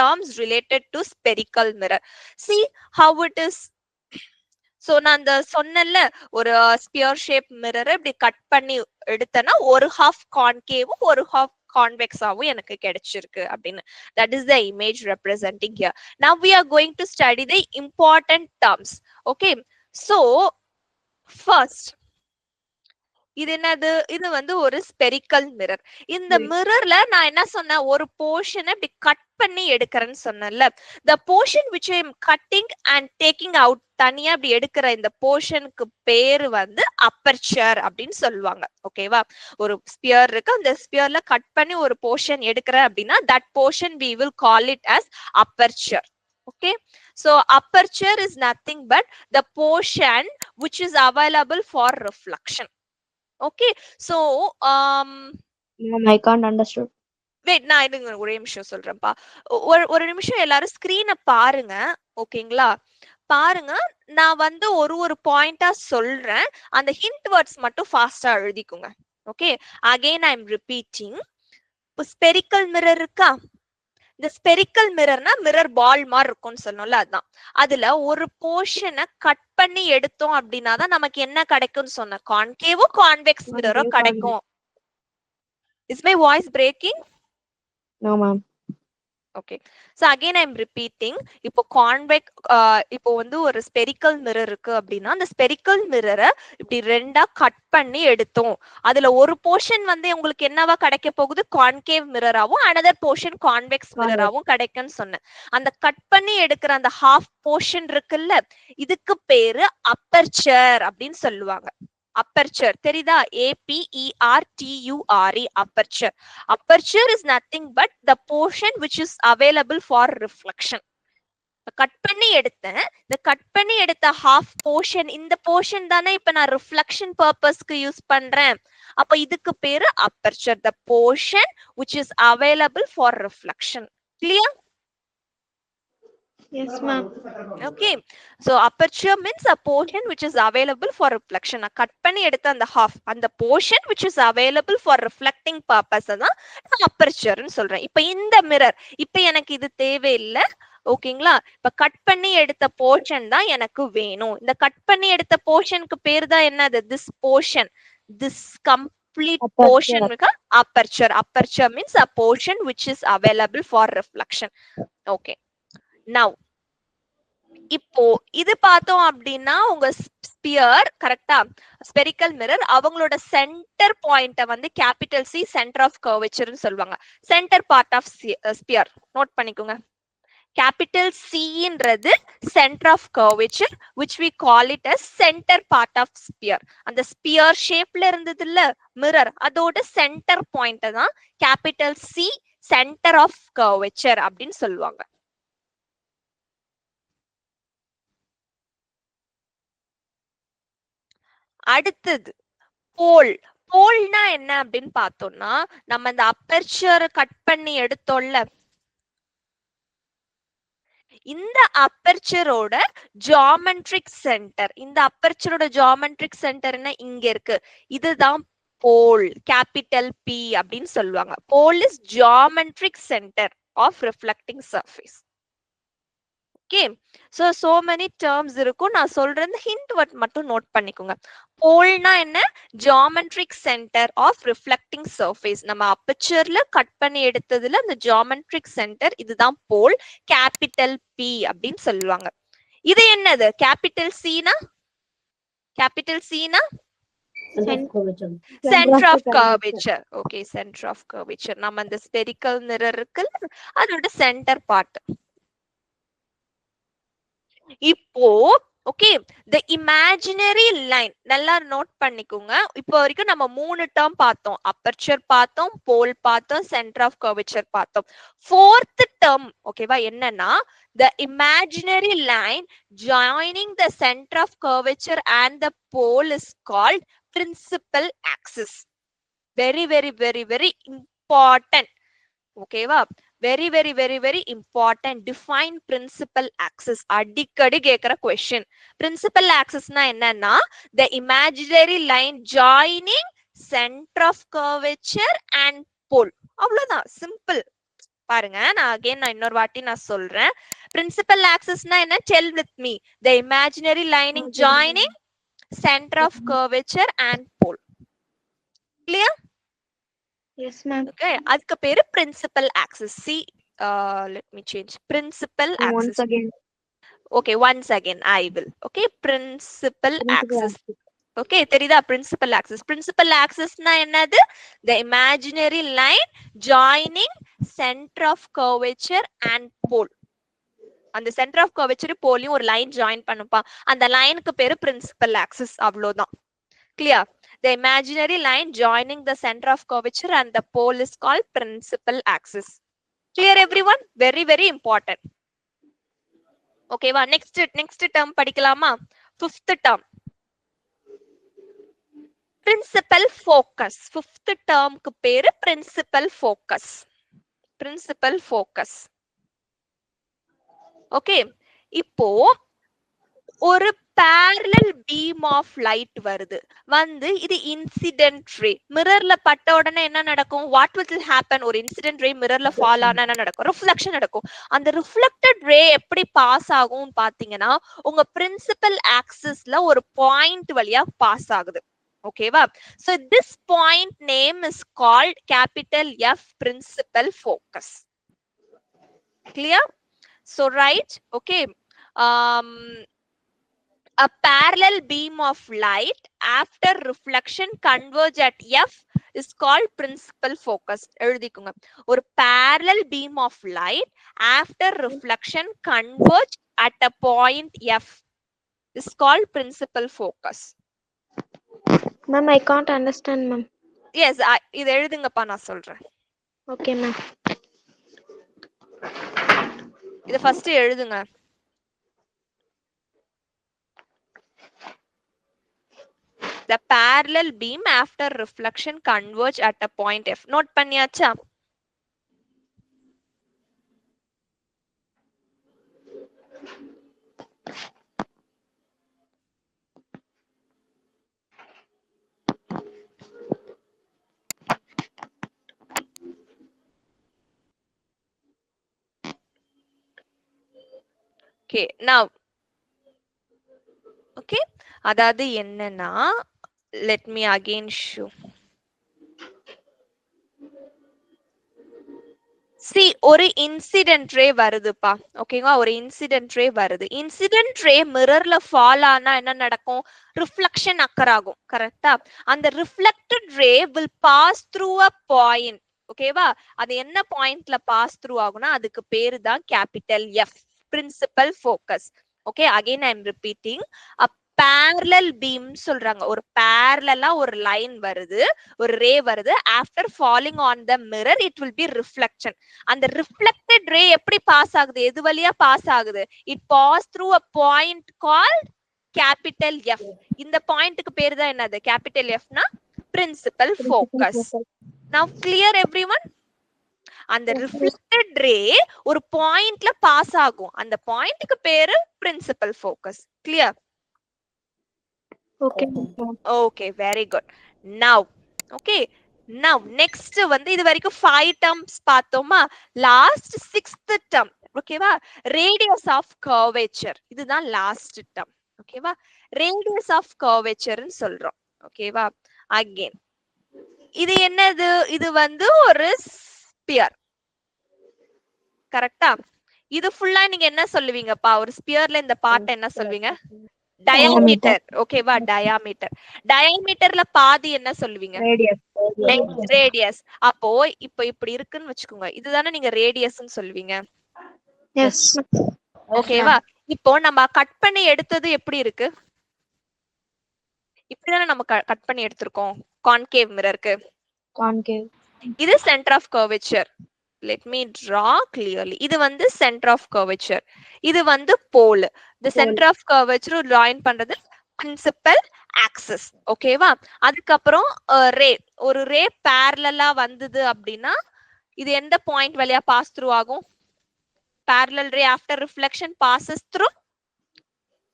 terms related to spherical mirror. See how it is. So நான் அந்த சொன்னேன்ல ஒரு ஸ்பியர் ஷேப் மிரரை இப்படி கட் பண்ணி எடுத்தேன்னா ஒரு ஹாஃப் கான்கேவும் ஒரு ஹாஃப் கான்வெக்ஸாவும் எனக்கு கிடைச்சிருக்கு அப்படின்னு. That is the image representing here. Now we are going to study the important terms. Okay, so first இது என்னது? இது வந்து ஒரு ஸ்பெரிக்கல் மிரர். இந்த மிரர்ல நான் என்ன சொன்னேன், ஒரு போர்ஷனை இப்படி கட் பண்ணி எடுக்கிறேன்னு சொன்னேன்ல. the portion which I am cutting and taking out, தனியா இப்படி எடுக்கிற இந்த போர்ஷனுக்கு பேரு வந்து அப்பர்ச்சர் அப்படின்னு சொல்லுவாங்க. ஓகேவா? ஒரு ஸ்பியர் இருக்கு, அந்த ஸ்பியர்ல கட் பண்ணி ஒரு போர்ஷன் எடுக்கிறேன் அப்படின்னா that portion we will call it as aperture. Okay, so aperture is nothing but the portion which is available for reflection. Okay, so Ma'am, I can't understood. wait, நான் இதுங்க ஒரே நிமிஷம் சொல்றேன்ப்பா. ஒரு நிமிஷம் எல்லாரும் ஸ்கிரீனை பாருங்க. ஓகேங்களா? பாருங்க, நான் வந்து ஒரு பாயிண்டா சொல்றேன். அந்த ஹிண்ட் வேர்ட்ஸ் மட்டும் ஃபாஸ்டா எழுதிக்குங்க. Okay, again I am repeating. இப்போ ஸ்பெரிக்கல் மிரர் இருக்கா? இந்த ஸ்பெரிக்கல் மிரர்னா மிரர் பால் மாதிரி இருக்கும்னு சொன்னோம்ல, அதுதான். அதுல ஒரு போர்ஷனை கட் பண்ணி எடுத்தோம் அப்படின்னா தான் நமக்கு என்ன கிடைக்கும்னு சொன்ன, கான்கேவோ கான்வெக்ஸ் மிரரோ கிடைக்கும். Is my voice breaking? No, ma'am. Okay, so again I am repeating. இப்போ இப்போ வந்து ஒரு ஸ்பெரிக்கல் மிரர் இருக்கு அப்படின்னா அந்த ஸ்பெரிக்கல் மிரரை இப்படி ரெண்டா கட் பண்ணி எடுத்தோம். அதுல ஒரு போர்ஷன் வந்து உங்களுக்கு என்னவா கிடைக்க போகுது, கான்கேவ் மிரராவும், அனதர் போர்ஷன் கான்வெக்ஸ் மிரராவும் கிடைக்கும்னு சொன்னேன். அந்த கட் பண்ணி எடுக்கிற அந்த ஹாஃப் போர்ஷன் இருக்குல்ல, இதுக்கு பேரு அப்பர்ச்சர் அப்படின்னு சொல்லுவாங்க. அப்பர்ச்சர் தெரியுதா? APERTURE, aperture. Aperture is nothing but the portion which is available for reflection. Cut பண்ணி எடுத்தேன், இந்த கட் பண்ணி எடுத்த ஹாஃப் போர்ஷன், இந்த போர்ஷன் தானே இப்ப நான் ரிஃப்ளெக்ஷன் பர்பஸ்க்கு யூஸ் பண்றேன். அப்ப இதுக்கு பேரு aperture, the portion which is available for reflection. Clear? Yes, ma'am. Okay, so aperture means a portion which is available for reflection. Cut பண்ணி எடுத்த அந்த half, அந்த portion which is available for reflecting purpose தான் நான் apertureன்னு சொல்றேன். இப்ப இந்த mirror, இப்ப எனக்கு இது தேவையில்லை. ஓகேங்களா? இப்ப கட் பண்ணி எடுத்த போர்ஷன் தான் எனக்கு வேணும். இந்த கட் பண்ணி எடுத்த போர்ஷனுக்கு பேர் தான் என்னது? this portion, this complete portion aperture. Aperture means a portion which is available for reflection. Okay, now இப்போ இது பார்த்தோம் அப்படின்னா உங்க ஸ்பியர் கரெக்டா, ஸ்பெரிக்கல் மிரர், அவங்களோட சென்டர் பாயிண்ட வந்து கேபிட்டல் C, சென்டர் ஆஃப் கர்வேச்சர்னு சொல்லுவாங்க. Centre part of sphere note பண்ணிக்கோங்க. கேபிட்டல் Cன்றது centre of curvature, which we call it as centre part of sphere. அந்த ஸ்பியர் ஷேப்ல இருந்தது இல்ல மிரர், அதோட சென்டர் பாயிண்ட தான் capital C, centre of curvature அப்படின்னு சொல்லுவாங்க. அடுத்தது போல். போல்னா என்ன அப்படின்னு பார்த்தோம்னா, நம்ம இந்த அப்பர்ச்சர் கட் பண்ணி எடுத்தோம்ல, இந்த அப்பர்ச்சரோட ஜியோமெட்ரிக் சென்டர், இந்த அப்பர்ச்சரோட ஜியோமெட்ரிக் சென்டர் என்ன இங்க இருக்கு, இதுதான் போல், கேபிட்டல் P அப்படின்னு சொல்லுவாங்க. Pole is geometric centre of reflecting surface. Okay, so many terms இருக்கும், நான் சொல்றது ஹிண்ட் வேர்ட் மட்டும் நோட் பண்ணிக்கோங்க. போல்னா என்ன? Geometric centre of reflecting surface. நம்ம அப்பர்ச்சர்ல கட் பண்ணி எடுத்ததுல அந்த ஜியோமெட்ரிக் சென்டர், இதுதான் போல், கேபிட்டல் P அப்படின்னு சொல்லுவாங்க. இது என்னது? கேபிட்டல் Cனா, கேபிட்டல் Cனா centre of curvature. Okay, centre of curvature. நம்ம அந்த ஸ்பெரிக்கல் மிரர் இருக்குல்ல, அதோட சென்டர் பார்ட். இப்போ ஓகே, the imaginary line நல்லா நோட் பண்ணிக்கோங்க. இப்போ வரைக்கும் நம்ம 3 டேர்ம் பார்த்தோம். அப்பர்ச்சர் பார்த்தோம், போல் பார்த்தோம், சென்டர் ஆஃப் கர்வேச்சர் பார்த்தோம். 4th டேர்ம் ஓகேவா என்னன்னா, the imaginary line joining the center of curvature and the pole is called principal axis. Very very very very important. ஓகேவா? very very very very important. Define principal axis. அடிக்கடி கேக்குற question. Principal axis னா என்னன்னா, the imaginary line joining center of curvature and pole. அவ்வளவுதான், simple. பாருங்க நான் இன்னொரு வாட்டி நான் சொல்றேன். பிரின்சிபல் ஆக்சிஸ்னா என்ன? Tell with me. The imaginary lining joining centre of curvature and pole. Clear? Yes, ma'am. Okay, அதுக்கு பேரு principal axis. See let me change principal Once axis. again. Okay, once again I will. Okay, principal Principal axis. Okay, தெரியுதா? Principal axis. Principal ஆக்சிஸ்னா என்னது? The imaginary line joining center of curvature and pole. அந்த centre of curvature போலையும் ஒரு line join பண்ணுப்பா. அந்த லைனுக்கு பேரு principal axis. அவ்வளவுதான். Clear? The imaginary line joining the center of curvature and the pole is called principal axis. Clear everyone? Very very important. Okay வா? next term படிக்கலாமா? Fifth term. Principal focus. Fifth term க்கு பேரு principal focus. Principal focus. Okay. இப்போ ஒரு parallel beam of light வருது. இது incident ray. மிரர்ல பட்ட உடனே என்ன நடக்கும்? What will happen? ஒரு incident ray மிரர்ல fall ஆனா என்ன நடக்கும்? Reflection நடக்கும். அந்த reflected ray எப்படி பாஸ் ஆகும் பாத்தீங்கன்னா, உங்க principal axisல ஒரு பாயிண்ட் வழியா பாஸ் ஆகுது. ஓகேவா? So this point name is called capital F, principal focus. Clear? So right, okay. A parallel beam of light after reflection converge at F is called principal focus. எழுதிக்குங்க. ஒரு parallel beam of light after reflection converge at a point F is called principal focus. Ma'am, I can't understand, ma'am. Yes, இது எழுதுங்கப்பா, நான் சொல்றேன். Okay, ma'am. இது first எழுதுங்க. The parallel beam after reflection converge at a point F. Note பண்ணியாச்சா? Okay, now okay, அதாவது என்னன்னா, let me again show. See, ஒரு incident ray வருதுப்பா. ஓகேவா? ஒரு இன்சிடென்ட் ரே வருது. இன்சிடென்ட் ரே மிரர்ல ஃபால் ஆனா என்ன நடக்கும்? ரிஃப்ளெக்ஷன் அக்கர் ஆகும். கரெக்டா? அந்த reflected ray will pass through a point. ஓகேவா? அது என்ன பாயிண்ட்ல பாஸ் த்ரூ ஆகும்னா அதுக்கு பேரு தான் capital F, principal focus. Okay, again I am repeating. parallel beam சொல்றாங்க. ஒரு parallel ஒரு லைன் வருது, ஒரு ரே வருது. after falling on the mirror it will be reflection. அந்த reflected ray எப்படி பாஸ் ஆகுது? எது வழியா பாஸ் ஆகுது? it pass through a point called capital F. இந்த பாயிண்ட்க்கு பேரு தான் என்னது? capital F னா principal focus. Now clear everyone? அந்த reflected ray ஒரு பாயிண்ட்ல பாஸ் ஆகும். அந்த பாயிண்ட்க்கு பேரு principal focus. Clear? Okay. Okay, very good. Now, okay. Now, next இது வரைக்கும் 5 terms பார்த்தோமா? Last 6th term. ஓகேவா? Radius of curvature. இதுதான் last term. ஓகேவா? Radius of curvature ன்னு சொல்றோம். ஓகேவா? Again. இது என்னது? இது ஒரு ஸ்பியர். கரெக்டா? இது ஃபுல்லா நீங்க என்ன சொல்லுவீங்கப்பா? ஒரு ஸ்பியர்ல இந்த பார்ட் என்ன சொல்வீங்க? diameter. ஓகேவா? diameterல பாதி என்ன சொல்லுவீங்க? radius. அப்போ இப்போ இப்படி இருக்குன்னு வெச்சுக்கோங்க. இதுதானே நீங்க ரேடியஸ்னு சொல்லுவீங்க. Yes. ஓகேவா? இப்போ நம்ம கட் பண்ணி எடுத்தது எப்படி இருக்கு? இப்படிதானே நம்ம கட் பண்ணி எடுத்திருக்கோம் கான்கேவ் மிரருக்கு. Concave. இது centre of curvature. Let me draw clearly. இது center of curvature. இது pole. The center of curvature join பண்றது principal axis. ஓகேவா? அதுக்கப்புறம் ரே, ஒரு ரே parallel வந்தது அப்படின்னா இது எந்த பாயிண்ட் வழியா பாஸ் த்ரூ ஆகும்? Parallel ray after reflection passes through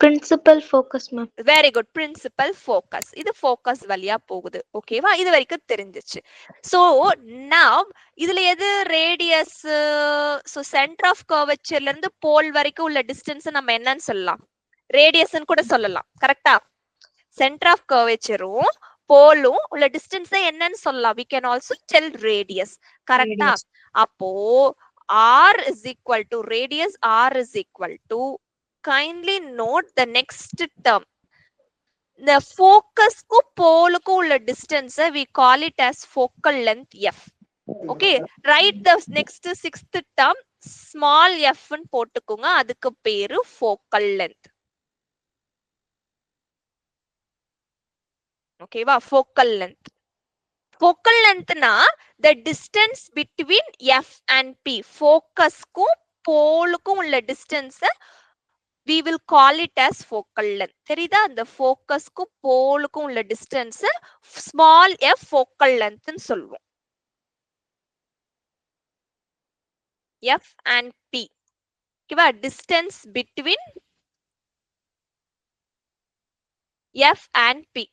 principal focus ma'am. Very good, principal focus. இது ஃபோக்கஸ் வழியா போகுது. ஓகேவா? இது வரைக்கும் தெரிஞ்சிச்சு. சோ நவ் இதுல எது ரேடியஸ்? சோ சென்டர் ஆஃப் கர்வச்சர்ல இருந்து போல் வரைக்கும் உள்ள டிஸ்டன்ஸ் நம்ம என்னன்னு சொல்லலாம்? ரேடியஸ்னு கூட சொல்லலாம். கரெக்டா? சென்டர் ஆஃப் கர்வேச்சரும் போலும் உள்ள டிஸ்டன்ஸ் என்னன்னு சொல்லலாம்? we can also tell radius. கரெக்டா? அப்போ r is equal to radius r is equal to, kindly note the next term. the focus க்கு போலுக்கு உள்ள distance we call it as focal length f. okay, write the next sixth term small f ன்னு போட்டுக்கோங்க. அதுக்கு பேரு focal length. ஓகேவா? focal length. focal length na the distance between f and p. focus க்கும் போலுக்கும் உள்ள distance we will call it as focal length. தெரியுதா? அந்த focus க்கும் போலுக்கும் உள்ள distance small f focal length ன்னு சொல்லுவோம். f and p. ஓகேவா? distance between f and p.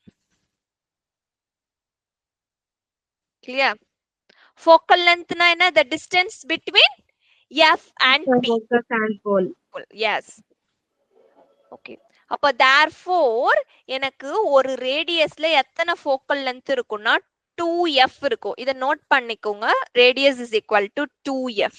clear? focal length na என்ன? the distance between f and p. focus and pole. yes. okay, அப்ப therefore எனக்கு ஒரு ரேடியஸ்ல எத்தனை focal length இருக்கும்னா 2f இருக்கும். இத நோட் பண்ணிக்கோங்க. radius is equal to 2f.